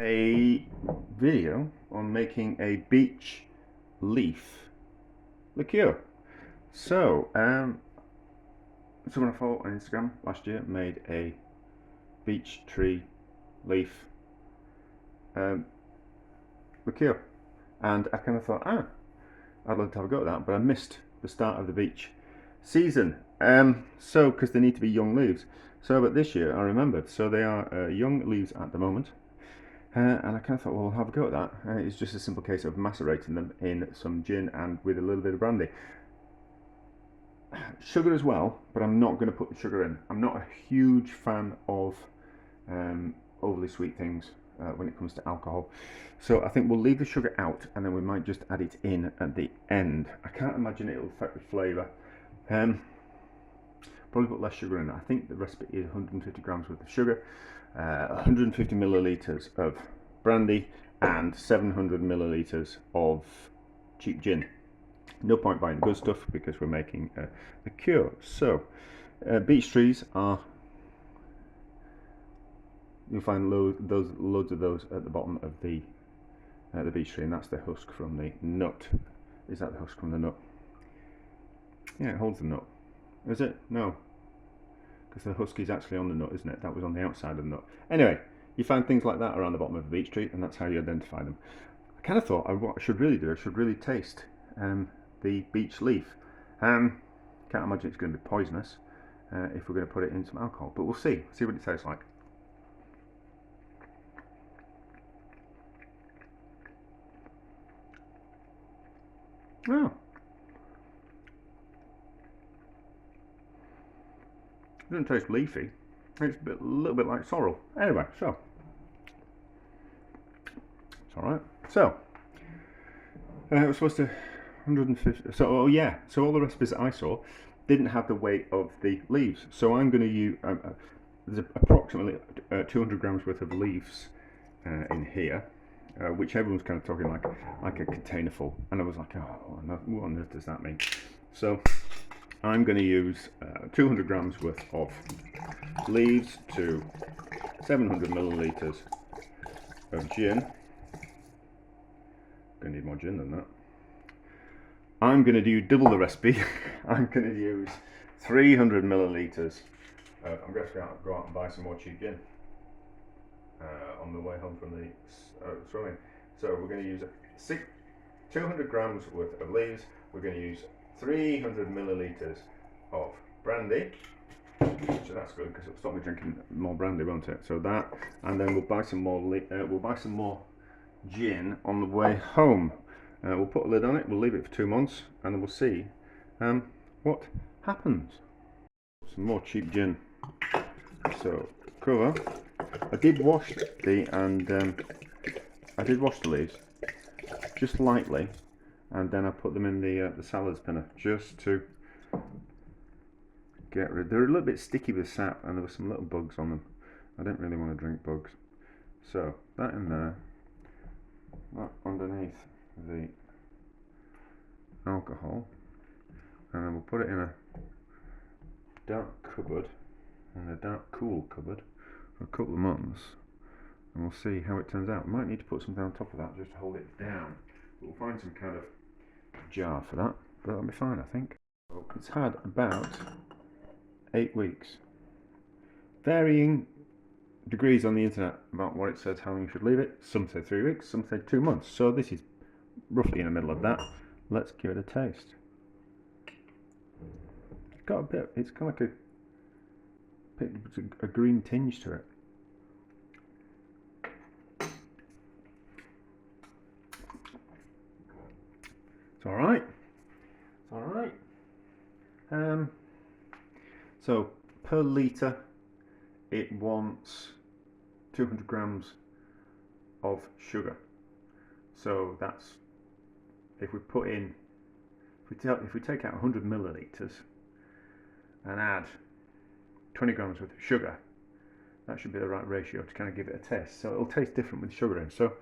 a video on making a beech leaf liqueur. So, someone I follow on Instagram last year made a beech tree leaf liqueur, and I kind of thought, I'd love to have a go at that, but I missed the start of the beech season. So, because they need to be young leaves. So, but this year I remembered. So they are young leaves at the moment. And I kind of thought, well, I'll have a go at that. It's just a simple case of macerating them in some gin and with a little bit of brandy. Sugar as well, but I'm not going to put the sugar in. I'm not a huge fan of overly sweet things when it comes to alcohol. So I think we'll leave the sugar out and then we might just add it in at the end. I can't imagine it'll affect the flavour. Probably put less sugar in. I think the recipe is 150 grams worth of sugar, 150 millilitres of brandy and 700 millilitres of cheap gin. No point buying the good stuff because we're making a liqueur. So beech trees are, you'll find loads of those at the bottom of the beech tree, and that's the husk from the nut. Is that the husk from the nut? Yeah, it holds the nut. Is it? No, because the husk is actually on the nut, isn't it? That was on the outside of the nut. Anyway, you find things like that around the bottom of the beech tree, and that's how you identify them. I kind of thought what I should really do, I should really taste the beech leaf. Can't imagine it's going to be poisonous if we're going to put it in some alcohol, but we'll see what it tastes like. Oh, it doesn't taste leafy. It's a little bit like sorrel. Anyway, so it's all right. So it was supposed to 150. So oh yeah. So all the recipes that I saw didn't have the weight of the leaves. So I'm going to use there's approximately 200 grams worth of leaves in here, which everyone's kind of talking like a container full. And I was like, oh, what on earth does that mean? So I'm going to use 200 grams worth of leaves to 700 millilitres of gin. Going to need more gin than that. I'm going to do double the recipe. I'm going to use 300 millilitres. I'm going to go out and buy some more cheap gin on the way home from the swimming. So we're going to use 200 grams worth of leaves. We're going to use 300 millilitres of brandy. So that's good because it'll stop me drinking more brandy, won't it? So that, and then we'll buy some more gin on the way home. We'll put a lid on it. We'll leave it for 2 months, and then we'll see what happens. Some more cheap gin. So cover. I did wash the leaves just lightly, and then I put them in the salad spinner just to get rid. They're a little bit sticky with sap, and there were some little bugs on them. I didn't really want to drink bugs, so that in there, that underneath the alcohol, and then we'll put it in a dark cupboard, in a dark cool cupboard for a couple of months, and we'll see how it turns out. We might need to put something on top of that just to hold it down. We'll find some kind of jar for that, but that'll be fine, I think. So it's had about 8 weeks. Varying degrees on the internet about what it says how long you should leave it. Some say 3 weeks, some say 2 months. So this is roughly in the middle of that. Let's give it a taste. It's got a bit, it's kind of like a green tinge to it. It's all right. It's all right. So per litre, it wants 200 grams of sugar. So that's, if we put in, if we take out 100 millilitres and add 20 grams worth of sugar, that should be the right ratio to kind of give it a taste. So it'll taste different with sugar in. So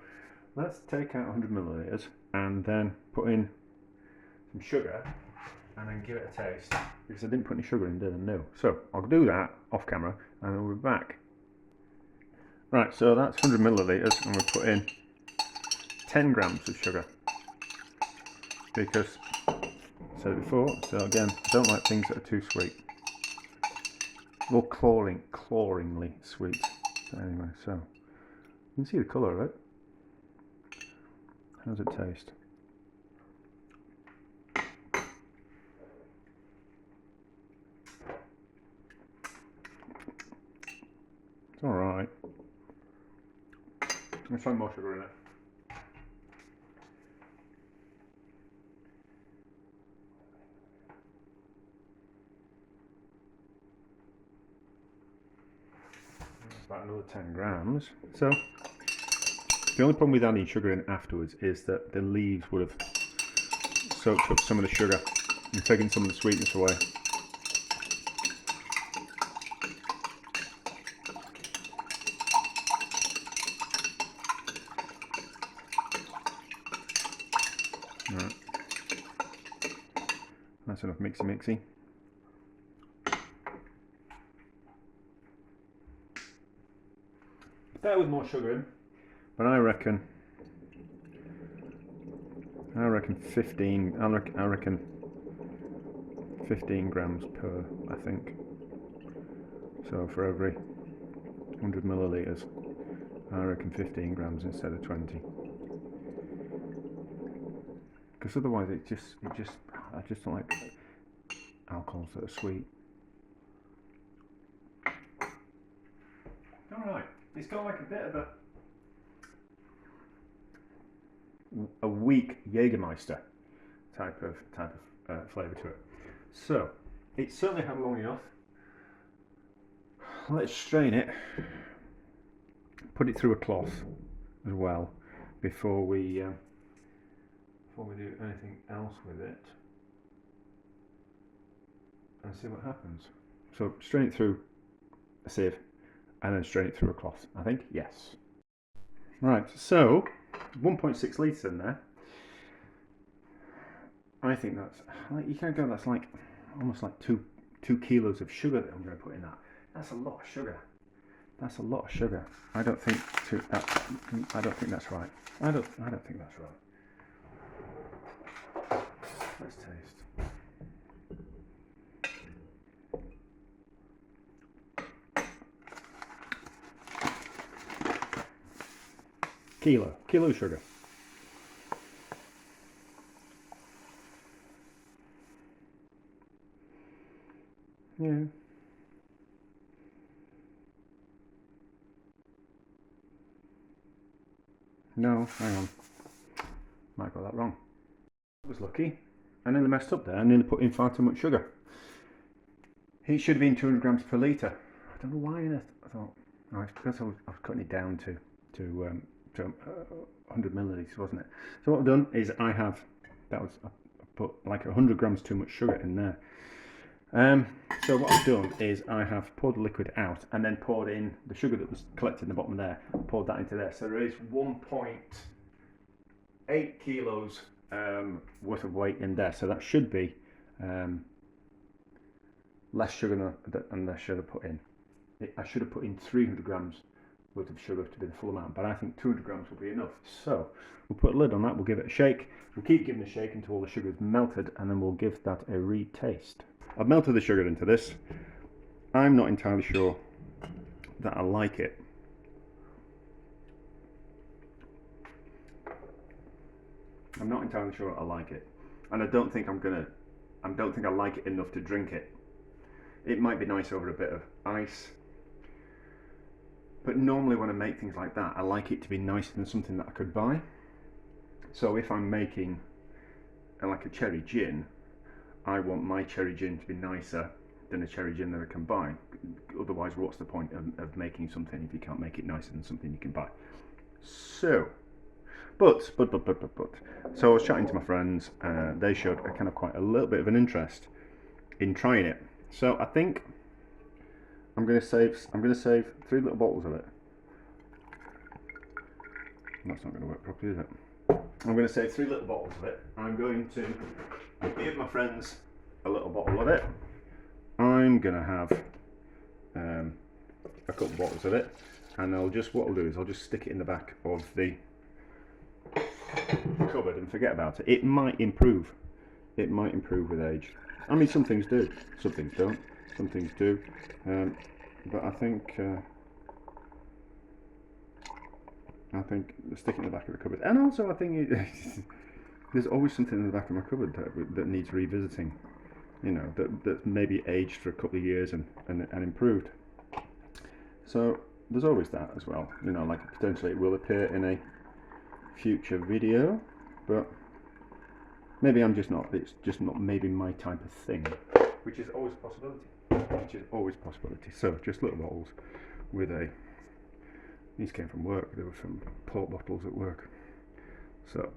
let's take out 100 millilitres and then put in some sugar and then give it a taste, because I didn't put any sugar in, did I? No. So I'll do that off camera and then we'll be back. Right, so that's 100 millilitres, and we'll put in 10 grams of sugar. Because, I said it before, so again, I don't like things that are too sweet. Or cloringly sweet. So anyway, so you can see the colour of it. How's it taste? It's alright. Let's try more sugar in it. That's about another 10 grams. So, the only problem with adding sugar in afterwards is that the leaves would have soaked up some of the sugar and taken some of the sweetness away. Right. That's enough mixy. Better with more sugar in, but I reckon 15. I reckon 15 grams per, I think. So for every 100 millilitres, I reckon 15 grams instead of 20. Because otherwise I just don't like alcohols that are sweet. Alright, it's got like a bit of a weak Jägermeister type of flavour to it. So it's certainly had long enough. Let's strain it, put it through a cloth as well before we do anything else with it, and see what happens. So strain it through a sieve and then strain it through a cloth. I think yes. Right, so 1.6 litres in there. I think that's, you can't go, that's like almost like two kilos of sugar that I'm going to put in that. That's a lot of sugar. That's a lot of sugar. I don't think that's right. I don't think that's right. Let's taste. Kilo sugar. Yeah. No, hang on. Might got that wrong. I was lucky. I nearly messed up there. I nearly put in far too much sugar. It should have been 200 grams per litre. I don't know why I thought. Oh, it's because I was cutting it down to 100 millilitres, wasn't it? So what I've done is I put like 100 grams too much sugar in there. So what I've done is I have poured the liquid out and then poured in the sugar that was collected in the bottom there, poured that into there. So there is 1.8 kilos worth of weight in there. So that should be less sugar than I should have put in. I should have put in 300 grams worth of sugar to be the full amount, but I think 200 grams will be enough. So we'll put a lid on that, we'll give it a shake. We'll keep giving it a shake until all the sugar is melted, and then we'll give that a re-taste. I've melted the sugar into this. I'm not entirely sure that I like it. I'm not entirely sure I like it, and I don't think I like it enough to drink it. It might be nice over a bit of ice, but normally when I make things like that, I like it to be nicer than something that I could buy. So if I'm making like a cherry gin, I want my cherry gin to be nicer than a cherry gin that I can buy. Otherwise, what's the point of making something if you can't make it nicer than something you can buy? So, but. So I was chatting to my friends. They showed a kind of quite a little bit of an interest in trying it. So I think I'm going to save 3 little bottles of it. That's not going to work properly, is it? I'm going to save 3 little bottles of it. I'm going to give my friends a little bottle of it. I'm going to have a couple of bottles of it, and what I'll do is I'll just stick it in the back of the cupboard and forget about it. It might improve. It might improve with age. I mean, some things do, some things don't, some things do. But I think stick it in the back of the cupboard. And also I think there's always something in the back of my cupboard that needs revisiting. You know, that maybe aged for a couple of years and improved. So there's always that as well. You know, like potentially it will appear in a future video, but maybe it's just not maybe my type of thing, which is always a possibility. So just little bottles with these came from work. They were from port bottles at work. So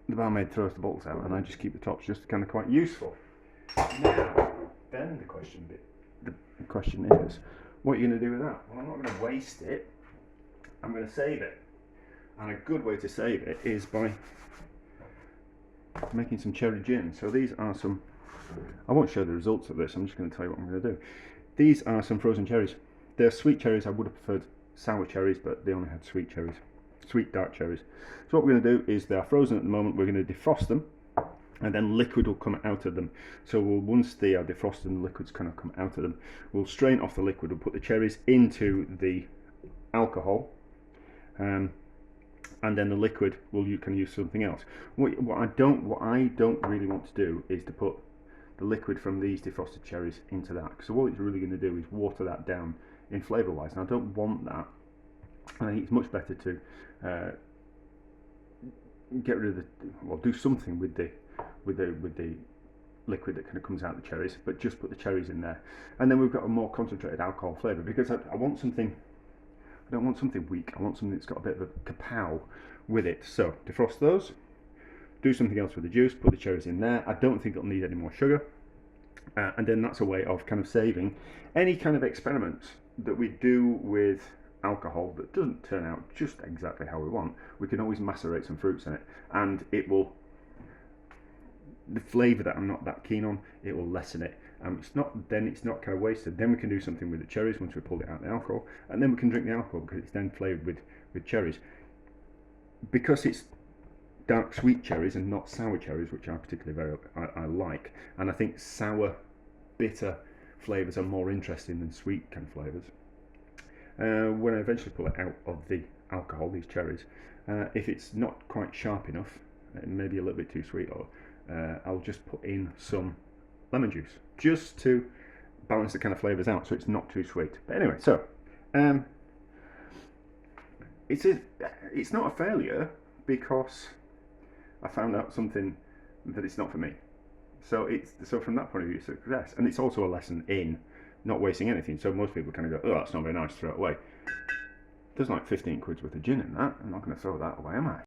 the barmaid throws the bottles out and I just keep the tops, just kind of quite useful. Now, then the question is, what are you going to do with that? Well, I'm not going to waste it. I'm going to save it. And a good way to save it is by making some cherry gin. So these are some, I won't show the results of this, I'm just going to tell you what I'm going to do. These are some frozen cherries. They're sweet cherries. I would have preferred sour cherries, but they only had sweet cherries, sweet dark cherries. So what we're going to do is they are frozen at the moment. We're going to defrost them, and then liquid will come out of them. So once they are defrosted and the liquids kind of come out of them, we'll strain off the liquid, we'll put the cherries into the alcohol, and then the liquid you can use something else. What I don't really want to do is to put the liquid from these defrosted cherries into that, because what it's really going to do is water that down in flavour wise, and I don't want that. I think it's much better to get rid of do something with the liquid that kind of comes out of the cherries, but just put the cherries in there, and then we've got a more concentrated alcohol flavour, because I want something. I don't want something weak. I want something that's got a bit of a kapow with it. So defrost those, do something else with the juice, put the cherries in there. I don't think it'll need any more sugar, and then that's a way of kind of saving any kind of experiments that we do with alcohol that doesn't turn out just exactly how we want. We can always macerate some fruits in it, and it will, the flavour that I'm not that keen on, it will lessen it. It's not kind of wasted. Then we can do something with the cherries once we pull it out of the alcohol, and then we can drink the alcohol because it's then flavoured with cherries. Because it's dark sweet cherries and not sour cherries, which I particularly I like, and I think sour, bitter flavours are more interesting than sweet kind of flavours. When I eventually pull it out of the alcohol, these cherries, if it's not quite sharp enough, maybe a little bit too sweet, or I'll just put in some lemon juice just to balance the kind of flavours out, so it's not too sweet. But anyway, so it's not a failure, because I found out something that it's not for me. So from that point of view, it's a success, and it's also a lesson in not wasting anything. So most people kind of go, oh, that's not very nice, throw it away. There's like 15 quid's worth of gin in that. I'm not going to throw that away, am I?